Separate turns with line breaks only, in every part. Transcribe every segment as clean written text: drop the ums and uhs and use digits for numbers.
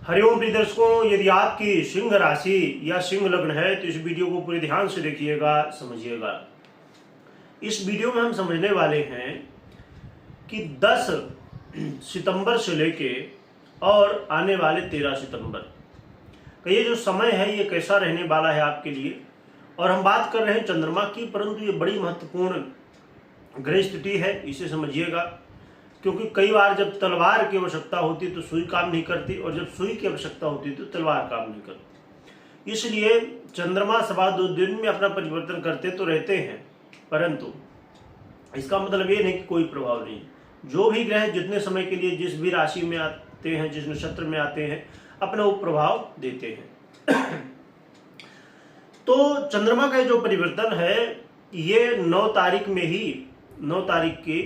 हरिओम प्रिय दर्शकों, यदि आपकी सिंह राशि या सिंह लग्न है तो इस वीडियो को पूरे ध्यान से देखिएगा, समझिएगा। इस वीडियो में हम समझने वाले हैं कि 10 सितंबर से लेके और आने वाले 13 सितंबर का ये जो समय है ये कैसा रहने वाला है आपके लिए। और हम बात कर रहे हैं चंद्रमा की, परंतु ये बड़ी महत्वपूर्ण ग्रह स्थिति है, इसे समझिएगा। क्योंकि कई बार जब तलवार की आवश्यकता होती तो सुई काम नहीं करती, और जब सुई की आवश्यकता होती तो तलवार काम नहीं करती। इसलिए चंद्रमा सवा 2 दिन में अपना परिवर्तन करते तो रहते हैं, परंतु इसका मतलब ये नहीं कि कोई प्रभाव नहीं। जो भी ग्रह जितने समय के लिए जिस भी राशि में आते हैं, जिस नक्षत्र में आते हैं, अपना वो प्रभाव देते हैं। तो चंद्रमा का जो परिवर्तन है ये 9 तारीख में ही, 9 तारीख की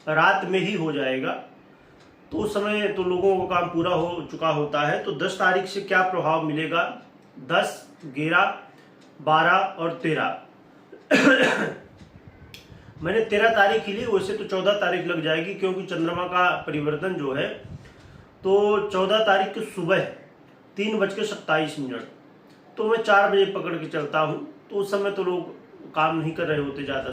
रात में ही हो जाएगा। तो उस समय तो लोगों का काम पूरा हो चुका होता है। तो 10 तारीख से क्या प्रभाव मिलेगा, 10, 11, 12 और 13 मैंने 13 तारीख ही ली, वैसे तो 14 तारीख लग जाएगी, क्योंकि चंद्रमा का परिवर्तन जो है तो 14 तारीख की सुबह 3:27, तो मैं 4 बजे पकड़ के चलता हूँ। तो उस समय तो लोग काम नहीं कर रहे होते ज़्यादा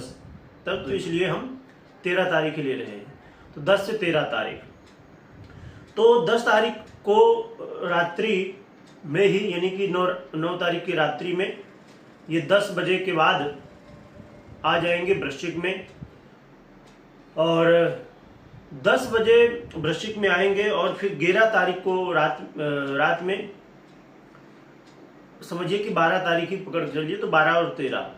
तब, तो इसलिए हम 13 तारीख ले रहे हैं। तो 10 से 13 तारीख, तो 10 तारीख को रात्रि में ही, यानी कि 9 तारीख की रात्रि में ये 10 बजे के बाद आ जाएंगे वृश्चिक में, और 10 बजे वृश्चिक में आएंगे, और फिर 11 तारीख को रात में, समझिए कि 12 तारीख ही पकड़ चलिए, तो 12 और 13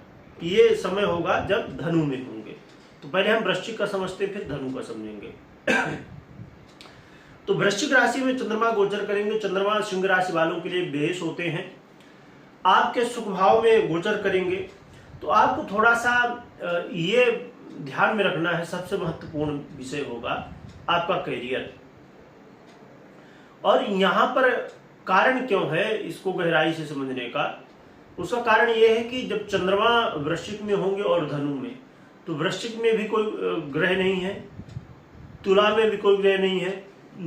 ये समय होगा जब धनु में होंगे। तो पहले हम वृश्चिक का समझते, फिर धनु का समझेंगे। तो वृश्चिक राशि में चंद्रमा गोचर करेंगे। चंद्रमा सिंह राशि वालों के लिए बेहस होते हैं। आपके सुख भाव में गोचर करेंगे, तो आपको थोड़ा सा ये ध्यान में रखना है, सबसे महत्वपूर्ण विषय होगा आपका करियर। और यहाँ पर कारण क्यों है इसको गहराई से समझने का, उसका कारण यह है कि जब चंद्रमा वृश्चिक में होंगे और धनु में, तो वृश्चिक में भी कोई ग्रह नहीं है, तुला में भी कोई ग्रह नहीं है,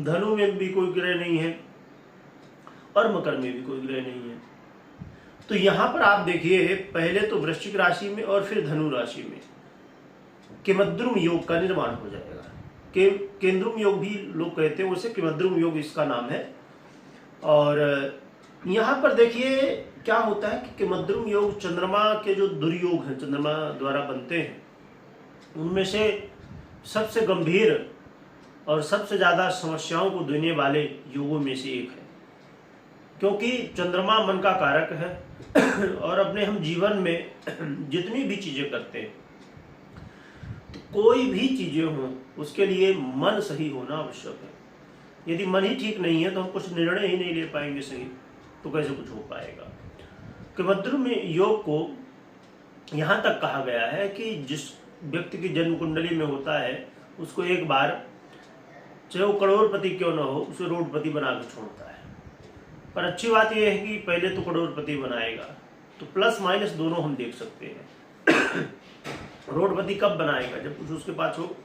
धनु में भी कोई ग्रह नहीं है, और मकर में भी कोई ग्रह नहीं है। तो यहाँ पर आप देखिए, पहले तो वृश्चिक राशि में और फिर धनु राशि में केमद्रुम योग का निर्माण हो जाएगा। केंद्रुम योग भी लोग कहते हैं, उसे केमद्रुम योग इसका नाम है। और यहाँ पर देखिए क्या होता है कि केमद्रुम योग चंद्रमा के जो दुर्योग हैं, चंद्रमा द्वारा बनते हैं, उनमें से सबसे गंभीर और सबसे ज़्यादा समस्याओं को देने वाले योगों में से एक है। क्योंकि चंद्रमा मन का कारक है, और अपने हम जीवन में जितनी भी चीज़ें करते हैं, तो कोई भी चीज़ें हों उसके लिए मन सही होना आवश्यक है। यदि मन ही ठीक नहीं है तो हम कुछ निर्णय ही नहीं ले पाएंगे सही, तो कैसे कुछ हो पाएगा। केमद्रुम योग को यहाँ तक कहा गया है कि जिस व्यक्ति की जन्म कुंडली में होता है उसको एक बार, चाहे वो करोड़पति क्यों ना हो, उसे रोडपति बना के छोड़ता है। पर अच्छी बात यह है कि पहले तो करोड़पति बनाएगा, तो प्लस माइनस दोनों हम देख सकते हैं। रोडपति कब बनाएगा, जब कुछ उसके पास हो,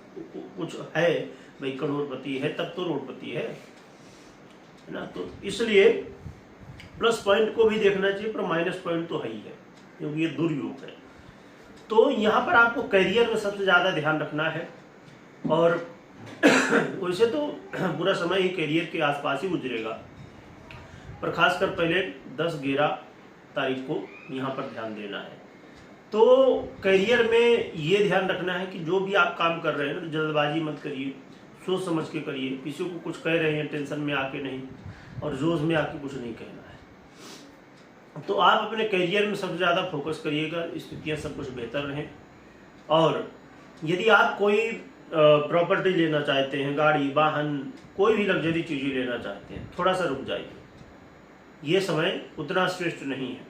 कुछ है, भाई करोड़पति है तब तो रोडपति है ना। तो इसलिए प्लस पॉइंट को भी देखना चाहिए, पर माइनस पॉइंट तो है ही है, क्योंकि ये दुर्योग है। तो यहाँ पर आपको करियर में सबसे ज़्यादा ध्यान रखना है, और वैसे तो पूरा समय ही करियर के आसपास ही गुजरेगा, पर खासकर पहले 10-11 तारीख को यहाँ पर ध्यान देना है। तो करियर में ये ध्यान रखना है कि जो भी आप काम कर रहे हैं तो जल्दबाजी मत करिए, सोच समझ के करिए। किसी को कुछ कह रहे हैं टेंशन में आके नहीं, और जोश में आके कुछ नहीं कहना है। तो आप अपने करियर में सबसे ज़्यादा फोकस करिएगा, स्थितियाँ सब कुछ बेहतर रहें। और यदि आप कोई प्रॉपर्टी लेना चाहते हैं, गाड़ी, वाहन, कोई भी लग्जरी चीज़ें लेना चाहते हैं, थोड़ा सा रुक जाइए। ये समय उतना श्रेष्ठ नहीं है।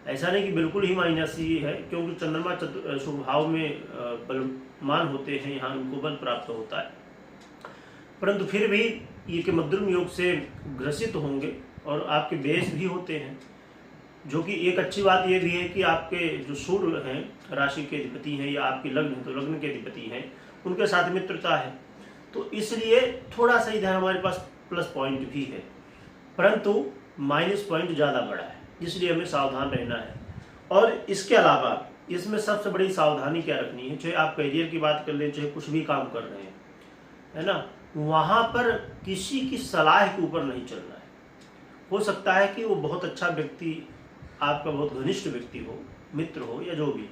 ऐसा नहीं कि बिल्कुल ही माइनस ही है, क्योंकि चंद्रमा स्वभाव में बलवान होते हैं, यहाँ उनको बल प्राप्त होता है, परंतु फिर भी ये केमद्रुम योग से ग्रसित होंगे, और आपके बेस भी होते हैं। जो कि एक अच्छी बात यह भी है कि आपके जो सूर्य हैं राशि के अधिपति हैं, या आपके लग्न तो लग्न के अधिपति हैं, उनके साथ मित्रता है। तो इसलिए थोड़ा सा इधर हमारे पास प्लस पॉइंट भी है। परंतु माइनस पॉइंट ज़्यादा बड़ा है, इसलिए हमें सावधान रहना है। और इसके अलावा इसमें सबसे बड़ी सावधानी क्या रखनी है, चाहे आप करियर की बात कर लें, चाहे कुछ भी काम कर रहे हैं, है ना, वहाँ पर किसी की सलाह के ऊपर नहीं चलना है। हो सकता है कि वो बहुत अच्छा व्यक्ति, आपका बहुत घनिष्ठ व्यक्ति हो, मित्र हो या जो भी,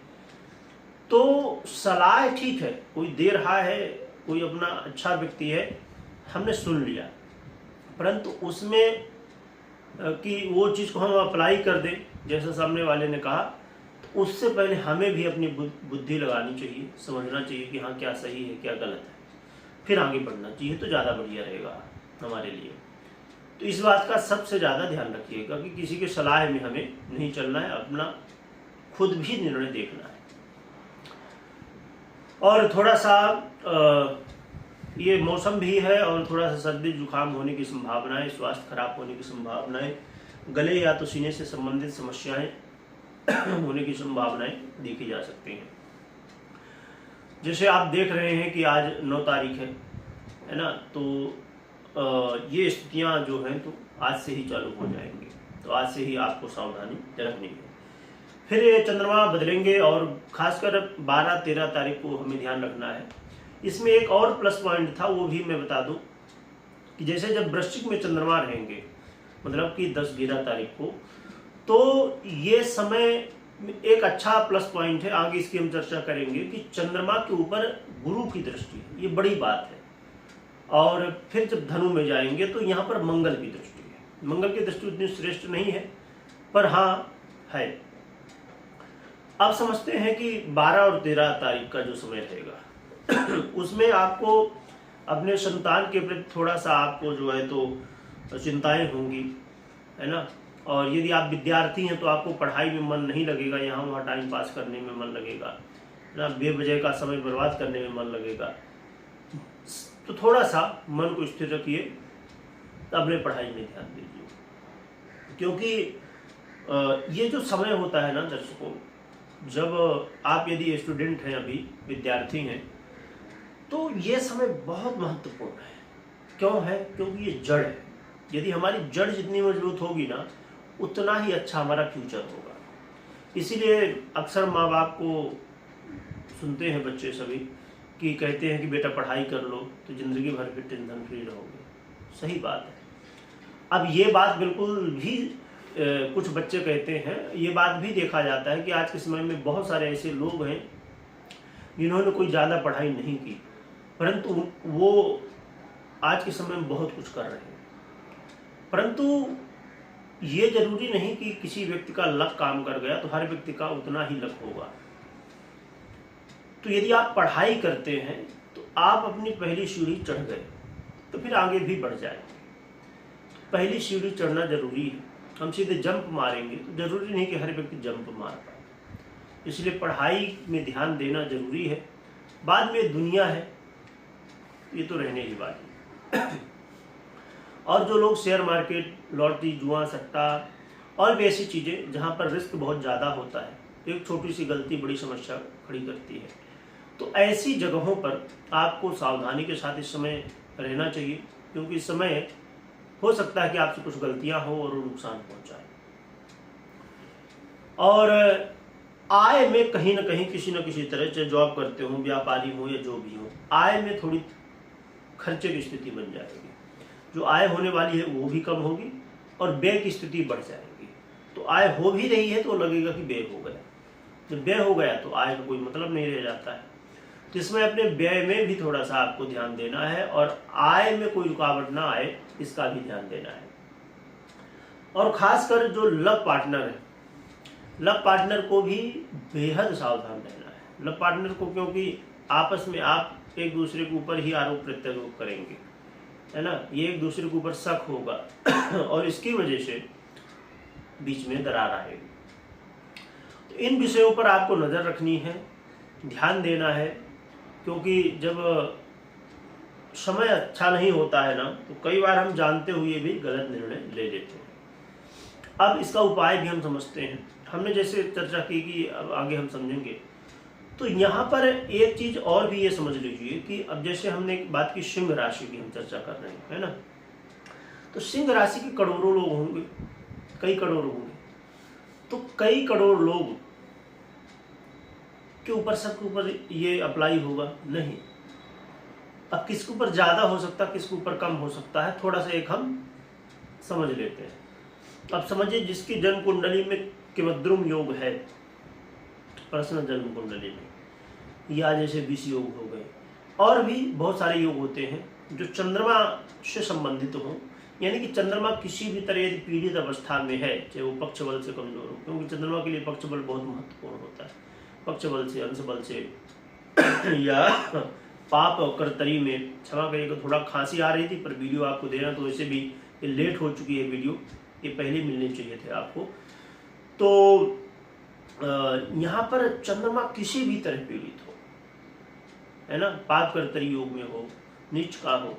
तो सलाह ठीक है, कोई दे रहा है, कोई अपना अच्छा व्यक्ति है, हमने सुन लिया, परंतु उसमें कि वो चीज़ को हम अप्लाई कर दें जैसा सामने वाले ने कहा, तो उससे पहले हमें भी अपनी बुद्धि लगानी चाहिए, समझना चाहिए कि हाँ क्या सही है क्या गलत है, फिर आगे बढ़ना चाहिए, तो ज़्यादा बढ़िया रहेगा हमारे लिए। तो इस बात का सबसे ज़्यादा ध्यान रखिएगा कि किसी के सलाह में हमें नहीं चलना है, अपना खुद भी निर्णय देखना है। और थोड़ा सा ये मौसम भी है और थोड़ा सा सर्दी जुकाम होने की संभावनाएं, स्वास्थ्य खराब होने की संभावनाएं, गले या तो सीने से संबंधित समस्याएं होने की संभावनाएं देखी जा सकती हैं। जैसे आप देख रहे हैं कि आज 9 तारीख है ना, तो ये स्थितियां जो हैं तो आज से ही चालू हो जाएंगी, तो आज से ही आपको सावधानी रखनी है। फिर ये चंद्रमा बदलेंगे और खासकर 12-13 तारीख को हमें ध्यान रखना है। इसमें एक और प्लस पॉइंट था, वो भी मैं बता दूं कि जैसे जब वृश्चिक में चंद्रमा रहेंगे, मतलब कि 10-11 तारीख को, तो ये समय एक अच्छा प्लस पॉइंट है, आगे इसकी हम चर्चा करेंगे कि चंद्रमा के ऊपर गुरु की दृष्टि है, ये बड़ी बात है। और फिर जब धनु में जाएंगे तो यहाँ पर मंगल की दृष्टि है। मंगल की दृष्टि उतनी श्रेष्ठ नहीं है, पर हाँ है। अब समझते हैं कि 12 और 13 तारीख का जो समय रहेगा उसमें आपको अपने संतान के प्रति थोड़ा सा आपको जो है तो चिंताएं होंगी, है ना। और यदि आप विद्यार्थी हैं तो आपको पढ़ाई में मन नहीं लगेगा, यहाँ वहाँ टाइम पास करने में मन लगेगा, है ना, बेवजह का समय बर्बाद करने में मन लगेगा। तो थोड़ा सा मन को स्थिर रखिए, अपने पढ़ाई में ध्यान दीजिए, क्योंकि ये जो समय होता है ना दर्शकों, जब आप यदि स्टूडेंट हैं, अभी विद्यार्थी हैं, तो ये समय बहुत महत्वपूर्ण है। क्यों है? क्योंकि ये जड़ है। यदि हमारी जड़ जितनी मजबूत होगी ना, उतना ही अच्छा हमारा फ्यूचर होगा। इसीलिए अक्सर माँ बाप को सुनते हैं बच्चे सभी कि कहते हैं कि बेटा पढ़ाई कर लो तो ज़िंदगी भर फिर टेंशन फ्री रहोगे। सही बात है। अब ये बात बिल्कुल भी कुछ बच्चे कहते हैं, ये बात भी देखा जाता है कि आज के समय में बहुत सारे ऐसे लोग हैं जिन्होंने कोई ज़्यादा पढ़ाई नहीं की, परंतु वो आज के समय में बहुत कुछ कर रहे हैं। परंतु ये जरूरी नहीं कि किसी व्यक्ति का लक काम कर गया तो हर व्यक्ति का उतना ही लक होगा। तो यदि आप पढ़ाई करते हैं तो आप अपनी पहली सीढ़ी चढ़ गए तो फिर आगे भी बढ़ जाएंगे। पहली सीढ़ी चढ़ना जरूरी है। हम सीधे जंप मारेंगे तो जरूरी नहीं कि हर व्यक्ति जंप मार पाए, इसलिए पढ़ाई में ध्यान देना जरूरी है। बाद में दुनिया है, ये तो रहने ही वाली है। और जो लोग शेयर मार्केट, लॉटरी, जुआ, सट्टा और भी ऐसी चीज़ें जहाँ पर रिस्क बहुत ज़्यादा होता है, एक छोटी सी गलती बड़ी समस्या खड़ी करती है, तो ऐसी जगहों पर आपको सावधानी के साथ इस समय रहना चाहिए, क्योंकि इस समय हो सकता है कि आपसे कुछ गलतियां हो और वो नुकसान पहुंचाए। और आय में कहीं ना कहीं किसी न किसी तरह, चाहे जॉब करते हो, व्यापारी हो या जो भी हो, आय में थोड़ी खर्चे की स्थिति बन जाएगी। जो आय होने वाली है वो भी कम होगी और व्यय की स्थिति बढ़ जाएगी। तो आय हो भी रही है तो लगेगा कि व्यय हो गया, जब व्यय हो गया तो आय का कोई मतलब नहीं रह जाता है। तो इसमें अपने व्यय में भी थोड़ा सा आपको ध्यान देना है और आय में कोई रुकावट ना आए इसका भी ध्यान देना है। और खासकर जो लव पार्टनर है, लव पार्टनर को भी बेहद सावधान रहना है। लव पार्टनर को, क्योंकि आपस में आप एक दूसरे के ऊपर ही आरोप प्रत्यारोप करेंगे, है ना, ये एक दूसरे के ऊपर शक होगा और इसकी वजह से बीच में दरार आएगी। तो इन विषयों पर आपको नज़र रखनी है, ध्यान देना है, क्योंकि जब समय अच्छा नहीं होता है ना, तो कई बार हम जानते हुए भी गलत निर्णय ले लेते हैं। अब इसका उपाय भी हम समझते हैं, हमने जैसे चर्चा की कि अब आगे हम समझेंगे। तो यहाँ पर एक चीज़ और भी ये समझ लीजिए कि अब जैसे हमने एक बात की, सिंह राशि की हम चर्चा कर रहे हैं, है ना, तो सिंह राशि के करोड़ों लोग होंगे, कई करोड़ होंगे। तो कई करोड़ लोग के ऊपर सबके ऊपर ये अप्लाई होगा नहीं। अब किसके ऊपर ज़्यादा हो सकता है, किसके ऊपर कम हो सकता है, थोड़ा सा एक हम समझ लेते हैं। अब समझिए, जिसकी जन्म कुंडली में किमद्रुम योग है, पर्सनल जन्म कुंडली में, या जैसे विष योग हो गए, और भी बहुत सारे योग होते हैं जो चंद्रमा से संबंधित हों, यानी कि चंद्रमा किसी भी तरह यदि पीड़ित अवस्था में है, चाहे वो पक्ष बल से कमजोर हो, क्योंकि चंद्रमा के लिए पक्ष बल बहुत महत्वपूर्ण होता है। पक्ष बल से, अंश बल से या पाप और कर्तरी में, क्षमा करिएगा थोड़ा खांसी आ रही थी, पर वीडियो आपको देना तो वैसे भी ये लेट हो चुकी है वीडियो, ये पहले मिलने चाहिए थे आपको। तो यहाँ पर चंद्रमा किसी भी तरह पीड़ित हो, है ना, पाप कर्तरी योग में हो, नीच का हो,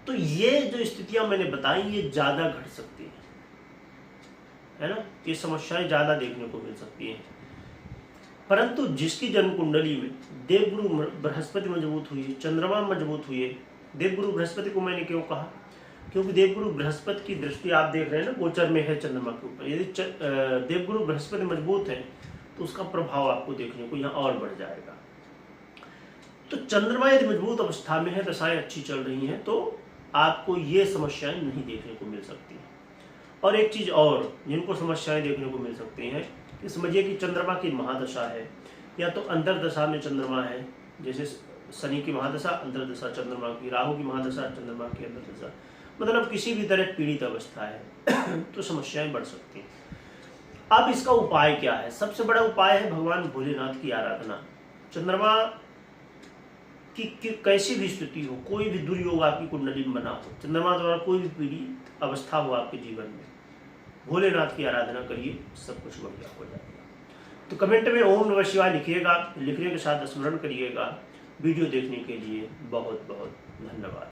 तो ये जो स्थितियां मैंने बताई ये ज्यादा घट सकती है ना, ये समस्याएं ज्यादा देखने को मिल सकती हैं। परंतु जिसकी जन्म कुंडली में देवगुरु बृहस्पति मजबूत हुई है, चंद्रमा मजबूत हुई है, देवगुरु बृहस्पति को मैंने क्यों कहा, क्योंकि देवगुरु बृहस्पति की दृष्टि आप देख रहे हैं ना, गोचर में है चंद्रमा के ऊपर। यदि देवगुरु बृहस्पति मजबूत है तो उसका प्रभाव आपको देखने को यहाँ और बढ़ जाएगा। तो चंद्रमा यदि मजबूत अवस्था में है, दशाएं अच्छी चल रही हैं, तो आपको ये समस्याएं नहीं देखने को मिल सकती हैं। और एक चीज और जिनको समस्याएं देखने को मिल सकती हैं कि समझिए कि चंद्रमा की महादशा है, या तो अंतर्दशा में चंद्रमा है, जैसे शनि की महादशा अंतर्दशा चंद्रमा की, राहु की महादशा चंद्रमा की अंतर्दशा, मतलब किसी भी तरह पीड़ित अवस्था है तो समस्याएं बढ़ सकती हैं। अब इसका उपाय क्या है? सबसे बड़ा उपाय है भगवान भोलेनाथ की आराधना। चंद्रमा की कैसी भी स्थिति हो, कोई भी दुर्योग आपकी कुंडली में बना हो, चंद्रमा द्वारा कोई भी पीड़ित अवस्था हो आपके जीवन में, भोलेनाथ की आराधना करिए, सब कुछ बढ़िया हो जाएगा। तो कमेंट में ओम नमः शिवाय लिखिएगा, लिखने के साथ स्मरण करिएगा। वीडियो देखने के लिए बहुत बहुत धन्यवाद।